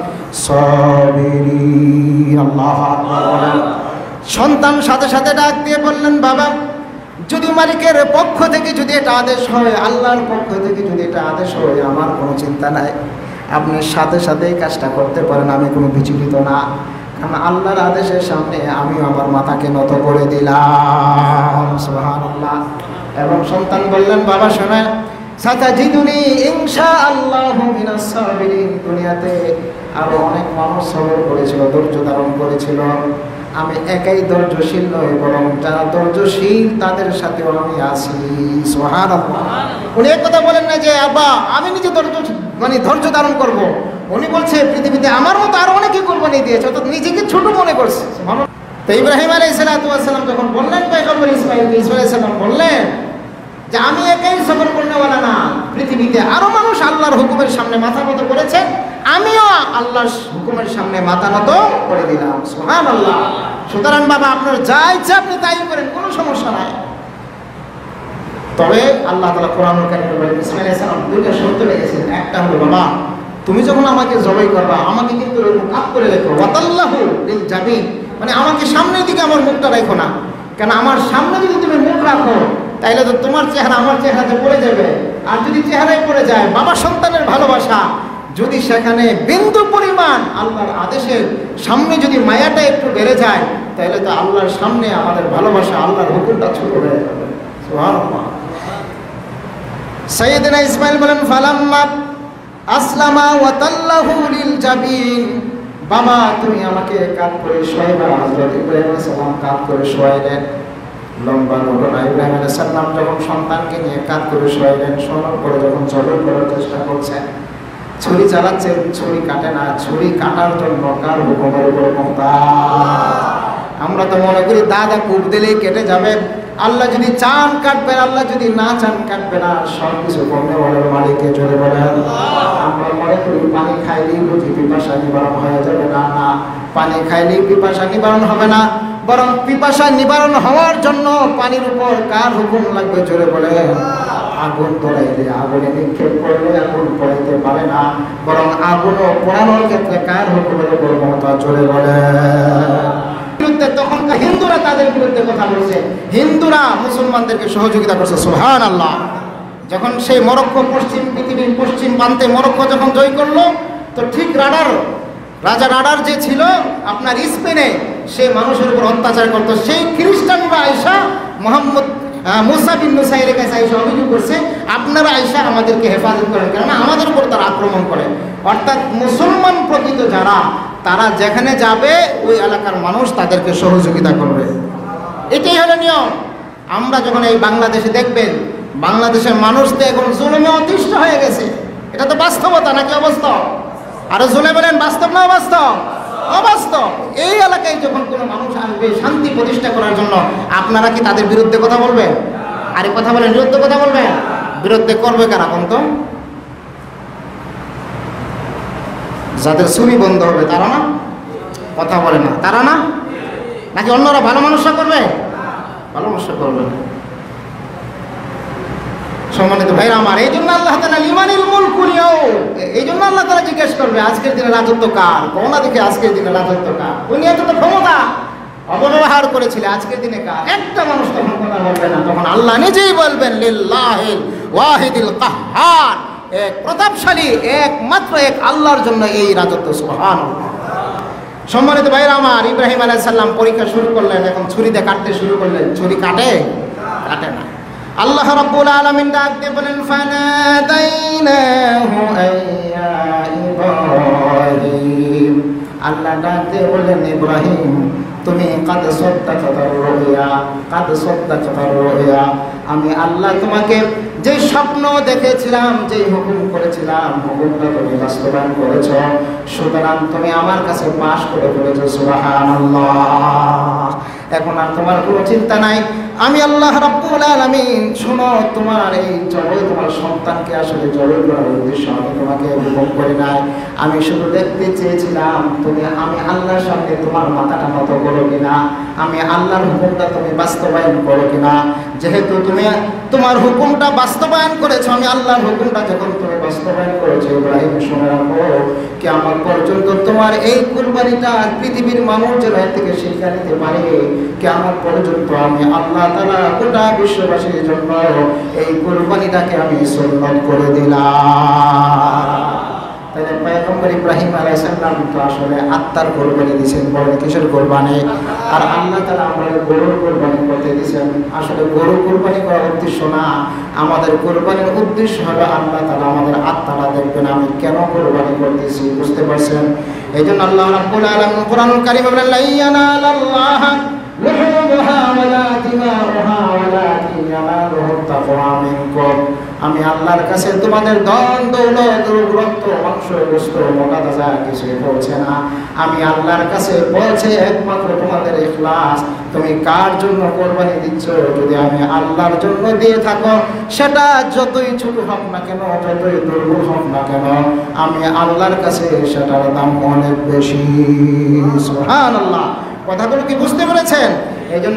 সাবিরিন। আল্লাহু আকবার। সন্তান সাথে সাথে ডাক দিয়ে বললেন বাবা, যদি মালিকের পক্ষ থেকে যদি এটা আদেশ হয়, আল্লাহর পক্ষ থেকে যদি এটা আদেশ হয়, আমার কোনো চিন্তা নাই, আপনি সাথে সাথে এই কাজটা করতে পারেন, আমি কোনো বিচলিত না, কারণ আল্লাহর আদেশের সামনে আমিও আমার মাথাকে নত করে দিলাম। সুবহানাল্লাহ। এবং সন্তান বললেন বাবা শোনেন, সাতাজিদুনি ইনশাআল্লাহু মিনাস সাবিরিন। দুনিয়াতে আরো অনেক মানুষ সবর করেছিল, ধৈর্য ধারণ করেছিল, আমি একাই ধৈর্যশীল নই, বরং যারা ধৈর্যশীল তাদের সাথেও আমি আছি। সুবহানাল্লাহ। উনি এক কথা বলেন না যে আব্বা আমি নিজে ধৈর্য ধারণ করব, উনি বলছে পৃথিবীতে আমার মতো আরো অনেকে কোরবানি দিয়েছে, অর্থাৎ নিজেকে ছোট মনে করছে। তো ইব্রাহিম আলাইহিস সালাম যখন বললেন পয়গম্বর ইসমাঈল আলাইহিস সালাম বললেন যে আমি একাই সবর করনেওয়ালা না, পৃথিবীতে আরো মানুষ আল্লাহর হুকুমের সামনে মাথা নত করেছে, আমিও আল্লাহর হুকুমের সামনে মাথা নত করে দিলাম। সুবহানাল্লাহ। সুতরাং বাবা আপনার যা ইচ্ছা আপনি তাই করেন, কোনো সমস্যা নাই। তবে আল্লাহ তাআলা কোরআনুল কারীমে বলেন ইসমাঈল আলাইহিস সালাম দুইটা শর্ত রেখেছেন। একটা হলো বাবা তুমি যখন আমাকে জবাই করবা আমাকে কিন্তু এরকম কাপ করে রেখো, ওয়াতাল্লাহু লিল জাবিন, মানে আমাকে সামনের দিকে আমার মুখটা রাখো না, কেন আমার সামনে যদি তুমি মুখ রাখো তাইলে তো তোমার চেহারা আমার চেহারাতে পড়ে যাবে, আর যদি চেহারায় পড়ে যায় বাবা সন্তানের ভালোবাসা যদি সেখানে বিন্দু পরিমাণ আল্লাহর আদেশের সামনে যদি মায়াটা একটু বেড়ে যায়, তাহলে তো আল্লাহর সামনে আমাদের ভালোবাসা আল্লাহর হুকুমটা ছোট হয়ে যাবে। সুবহানাল্লাহ। সাইয়েদনা ইসমাঈল বলেন ফালাম্মা আসলামা ওয়া তাল্লাহু লিল জাবিন, বাবা তুমি আমাকে কাঁধ করে শোয়াইবা। হযরত ইব্রাহিম আলাইহিস সালাম কাঁধ করে শোয়াইলেন। লম্বা ঘটনা, ইব্রাহিম আলাইহিস সালাম যখন সন্তানকে নিয়ে কাঁধ করে শোয়াইলেন, শোনার পরে যখন জবাই করার চেষ্টা করছেন, ছুরি চালাচ্ছেন, ছুরি কাটে না, ছুরি কাটার জন্য কার হুকুমের উপর মুহতাজ। আমরা তো মনে করি দাদা কূপ দিলেই কেটে যাবে, আল্লাহ যদি চান কাটবেন, আল্লাহ যদি না চান কাটবে না। সব কিছু কমে বলেন মালিককে জোরে বলেন। আমরা মনে করি পানি খাইলেই বুঝি পিপাসা নিবারণ হয়ে যাবে, না না, পানি খাইলেই পিপাসা নিবারণ হবে না, বরং পিপাসা নিবারণ হওয়ার জন্য পানির উপর কার হুকুম লাগবে জোরে বলেন। আগুন ধরাইলে আগুনে নিক্ষেপ করলে আগুন পড়াইতে পারে না, বরং আগুনও পোড়ানোর ক্ষেত্রে কার হুকুমের উপর মুহতাজ জোরে বলেন। তখনকার হিন্দুরা তাদের বিরুদ্ধে কথা বলছে, হিন্দুরা মুসলমানদেরকে সহযোগিতা করছে। সুবহানাল্লাহ। যখন সেই মরক্কো পৃথিবীর পশ্চিম প্রান্তে মরক্কো যখন জয় করলো, তো ঠিক রাজা রাডার যে ছিল আপনার স্পেনে, সে মানুষের উপর অত্যাচার করতো। সেই খ্রিস্টানরা আয়েশা মুসা বিন নুসাইরের কাছে আয়েশা অভিযোগ করছে আপনারা আয়েশা আমাদেরকে হেফাজত করেন, কেননা আমাদের উপর তারা আক্রমণ করে। অর্থাৎ মুসলমান প্রকৃত যারা, তারা যেখানে যাবে ওই এলাকার মানুষ তাদেরকে সহযোগিতা করবে, এটাই হলো নিয়ম। আমরা যখন এই বাংলাদেশে দেখবেন, বাংলাদেশের মানুষ তো এখন জুলুমে অতিষ্ঠ হয়ে গেছে, এটা তো বাস্তবতা নাকি অবাস্তব? আরো জুলে বলেন বাস্তব না অবাস্তব? অবাস্তব। এই এলাকায় যখন কোনো মানুষ আসবে শান্তি প্রতিষ্ঠা করার জন্য, আপনারা কি তাদের বিরুদ্ধে কথা বলবেন? আরে কথা বলেন, বিরুদ্ধে কথা বলবেন? বিরুদ্ধে করবে কারা কোন? তো যাদের চুরি বন্ধ হবে তারা না, কথা বলে না তারা না, নাকি অন্যরা? ভালো মানুষরা করবে? ভালো মানুষরা করবে না। সম্মানিত ভাইরা আমার, এই জন্য আল্লাহ তাআলা লিমানিল মুলকুল ইয়াউম, এই জন্য আল্লাহ তাআলা জিজ্ঞেস করবে আজকের দিনে রাজত্ব কার? কোনা দেখে আজকের দিনে রাজত্ব কার? দুনিয়াতে তো ক্ষমতা অপব্যবহার করেছিলে, আজকের দিনে কার? একটা মানুষ তখন কথা বলবে না, তখন আল্লাহ নিজেই বলবেন লিল্লাহিল ওয়াহিদিল কাহ্হার, এক প্রতাপশালী একমাত্র এক আল্লাহর জন্য এই রাজত্ব। সুবহানাল্লাহ। সম্মানিত ভাইরা আমার, ইব্রাহিম আলাইহিস সালাম পরীক্ষা শুরু করলেন, এখন ছুরিতে কাটতে শুরু করলেন। ছুরি কাটে? কাটে না। আল্লাহ রাব্বুল আলামিন ডাক দিয়ে বলেন ফানাদাইনাহু আইয়া ইব্রাহিম, আল্লাহ ডাক দিয়ে বলেন ইব্রাহিম তুমি কাদ সাদ্দাকতার রুয়া, কাদ সাদ্দাকতার রুয়া, আমি আল্লাহ তোমাকে যে স্বপ্ন দেখেছিলাম, যে হুকুম করেছিলাম হুকুমটা তুমি বাস্তবায়ন করেছ, সুতরাং তুমি আমার কাছে পাশ করে ফেলেছো। সুবহানাল্লাহ। এখন আর তোমার কোনো চিন্তা নাই। আমি আল্লাহ রাব্বুল আলামিন, শোনো, তোমার এই জবাই তোমার সন্তানকে আসলে জবাই করার উদ্দেশ্য আমি তোমাকে হুকুম করি নাই। আমি শুধু দেখতে চেয়েছিলাম তুমি আমি আল্লাহর সামনে তোমার মাথাটা নত করো কিনা, আমি আল্লাহর হুকুমটা তুমি বাস্তবায়ন করো কিনা। যেহেতু তুমি তোমার হুকুমটা বাস্তবায়ন করেছো, আমি আল্লাহর হুকুমটা যখন তুমি বাস্তবায়ন করেছো, ইব্রাহিম শুনে রাখো, কিয়ামত পর্যন্ত তোমার এই কুরবানিটা পৃথিবীর মানুষ যেন এর থেকে শিক্ষা নিতে পারে। কিয়ামত পর্যন্ত আমি আল্লাহ তাআলা গোটা বিশ্ববাসীর জন্য এই কুরবানিটাকে আমি সুন্নাত করে দিলাম। তাহলে পয়গম্বর ইব্রাহিম আলাইহিস সালাম তো আসলে আত্মার কুরবানি দিয়েছেন, বলেন কিসের কুরবানি? আর আল্লাহ তাআলা আমাদের গরুর কুরবানি করতে দিয়েছেন। আসলে গরু কুরবানি করার উদ্দেশ্য না, আমাদের কুরবানির উদ্দেশ্য হলো আল্লাহ তাআলা আমাদের আত্মাটা দেখবেন আমি কেন কুরবানি করতেছি, বুঝতে পারছেন? এইজন্য আল্লাহ রাব্বুল আলামিন কোরআনুল কারীমে বলেন, লা ইয়ানালাল্লাহা লুহুমুহা ওয়ালা দিমাউহা ওয়ালাকিন ইয়ানালুহু তাকওয়া মিনকুম। আমি আল্লাহর কাছে তোমাদের ধন দৌলত রক্ত মাংস গোশত মোটা তাজা কিছু পৌঁছে না। আমি আল্লাহর কাছে পৌঁছে একমাত্র তোমাদের ইখলাস। তুমি কার জন্য কোরবানি দিচ্ছ? যদি আমি আল্লাহর জন্য দিয়ে থাকো, সেটা যতই ছোট হোক না কেন, যতই দুর্বল হোক না কেন, আমি আল্লাহর কাছে সেটার দাম অনেক বেশি। সুবহানাল্লাহ। কথাগুলো কি বুঝতে পেরেছেন? এই জন্য